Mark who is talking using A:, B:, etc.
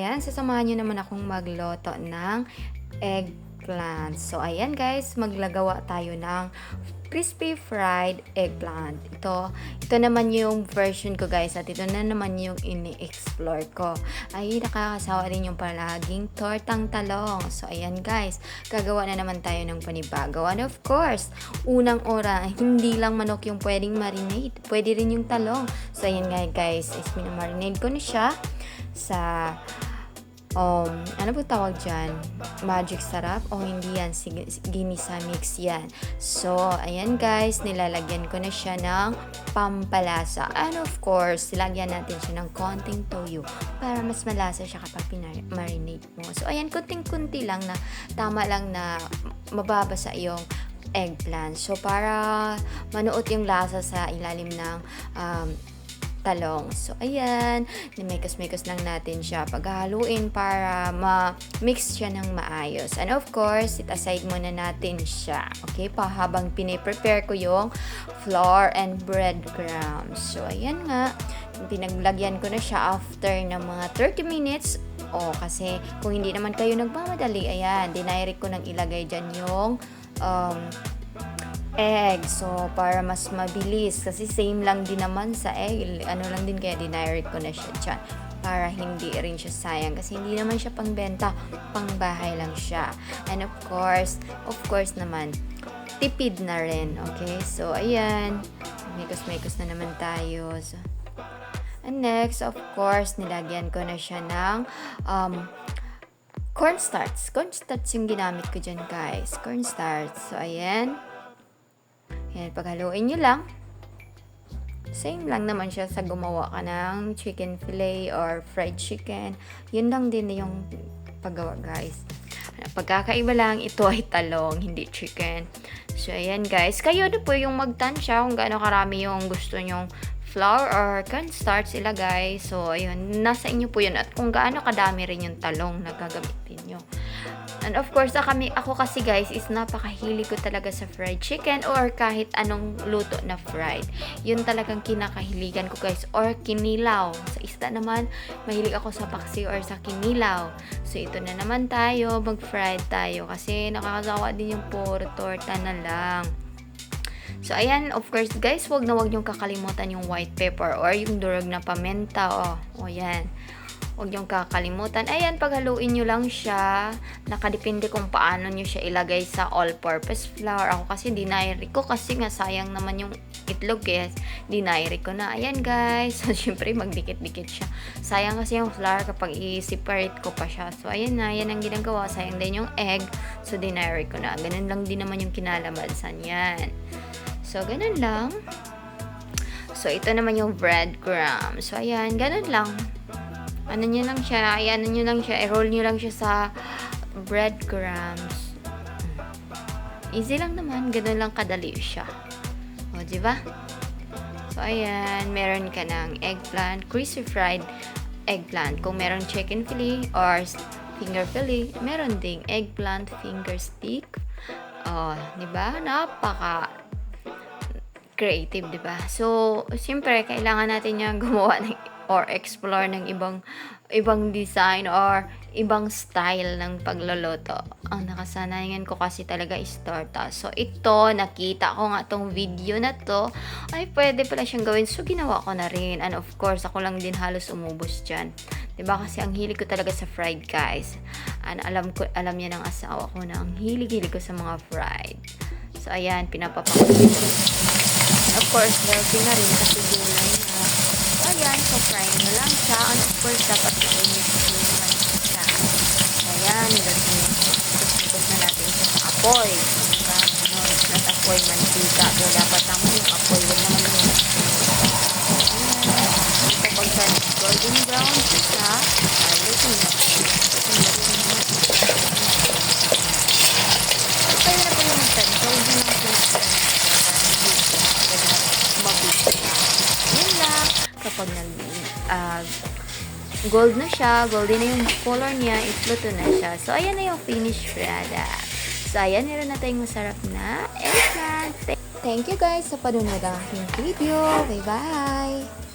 A: Ayan, sasamahan nyo naman akong magluto ng eggplant. So, ayan guys, maglagawa tayo ng crispy fried eggplant. Ito naman yung version ko guys, at ito na naman yung ini-explore ko. Ay, nakakasawa din yung palaging tortang talong. So, ayan guys, gagawa na naman tayo ng panibago. And of course, unang-una, hindi lang manok yung pwedeng marinate. Pwede rin yung talong. So, ayan guys, is minamarinate ko na siya sa ano po tawag dyan? Magic sarap? O hindi yan, ginisa mix yan. So, ayan guys, nilalagyan ko na siya ng pampalasa. And of course, lagyan natin siya ng konting toyo para mas malasa siya kapag marinate mo. So, ayan, kunting-kunti lang na, tama lang na mababasa yung eggplant. So, para manuot yung lasa sa ilalim ng talong. So, ayan, nimekos-mekos lang natin siya paghahaluin para ma-mix siya ng maayos. And of course, set-aside muna natin siya. Okay, habang piniprepare ko yung flour and breadcrumbs. So, ayan nga, pinaglagyan ko na siya after ng mga 30 minutes. Kasi kung hindi naman kayo nagmamadali, ayan, dinairik ko nang ilagay dyan yung egg. So, para mas mabilis. Kasi same lang din naman sa egg. Ano lang din, kaya dinirect ko na siya dyan. Para hindi rin siya sayang. Kasi hindi naman siya pangbenta. Pangbahay lang siya. And of course naman, tipid na rin. Okay? So, ayan. Mekos-mekos na naman tayo. So, and next, of course, nilagyan ko na siya ng cornstarch. Cornstarch yung ginamit ko dyan, guys. Cornstarch. So, ayan. Yan, paghaluin nyo lang. Same lang naman siya sa gumawa ka ng chicken fillet or fried chicken. Yun lang din yung paggawa, guys. Pagkakaiba lang, ito ay talong, hindi chicken. So, ayan guys. Kayo na po yung magtansya kung gaano karami yung gusto nyong flour or cornstarch ilagay. So, ayun, nasa inyo po yun. At kung gaano kadami rin yung talong na gagamitin nyo. And of course, ako kasi guys, is napakahili ko talaga sa fried chicken or kahit anong luto na fried. Yun talagang kinakahiligan ko guys. Or kinilaw. Sa isda naman, mahilig ako sa paksi or sa kinilaw. So, ito na naman tayo. Mag-fried tayo. Kasi nakakasawa din yung puro torta na lang. So, ayan, of course, guys, wag niyong kakalimutan yung white pepper or yung durog na pamenta. Yan. Huwag niyong kakalimutan. Ayan, paghaluin nyo lang siya. Nakadepende kung paano nyo siya ilagay sa all-purpose flour. Ako kasi dinairik ko kasi nga sayang naman yung itlog. Yes, dinairik ko na. Ayan, guys. So, syempre, magdikit-dikit siya. Sayang kasi yung flour kapag i-separate ko pa siya. So, ayan na. Yan ang ginagawa. Sayang din yung egg. So, dinairik ko na. Ganun lang din naman yung kinalamansan yan. So, ganun lang. So, ito naman yung breadcrumbs. So, ayan. Ganun lang. Ano nyo lang siya, i-roll nyo lang siya sa breadcrumbs. Easy lang naman, ganun lang kadali siya. Diba? So, ayan, meron ka ng eggplant, crispy fried eggplant. Kung meron chicken fillet or finger fillet, meron ding eggplant finger stick. Diba? Napaka creative, diba? So, siyempre, kailangan natin yung gumawa ng or explore ng ibang design or ibang style ng pagluluto. Ang nakasanayan ko kasi talaga is torta. So, ito, nakita ko nga tong video na to, ay pwede pala siyang gawin. So, ginawa ko na rin. And of course, ako lang din halos umubos dyan. Diba? Kasi ang hilig ko talaga sa fried, guys. And alam niya ng asawa ko na ang hilig ko sa mga fried. So, ayan, pinapapakot. Of course, healthy na rin kasi gulay na. So, ayan, so fry na lang siya. And of course, dapat mainit naman siya. So, ayan, tapos na natin siya sa apoy. Diba? Not apoy mantika. So, dapat tama yung apoy. Huwag naman yung ayan. Kapag sa golden brown siya, ay, luto na. Kaya na po yung magtansya. Huwag nyo lang siya kapag gold na siya, golden na yung color niya, luto na siya. So, ayan na yung finished product. So, ayan, meron na tayong masarap na eggplant. Thank you guys sa panonood ng aking video. Bye-bye!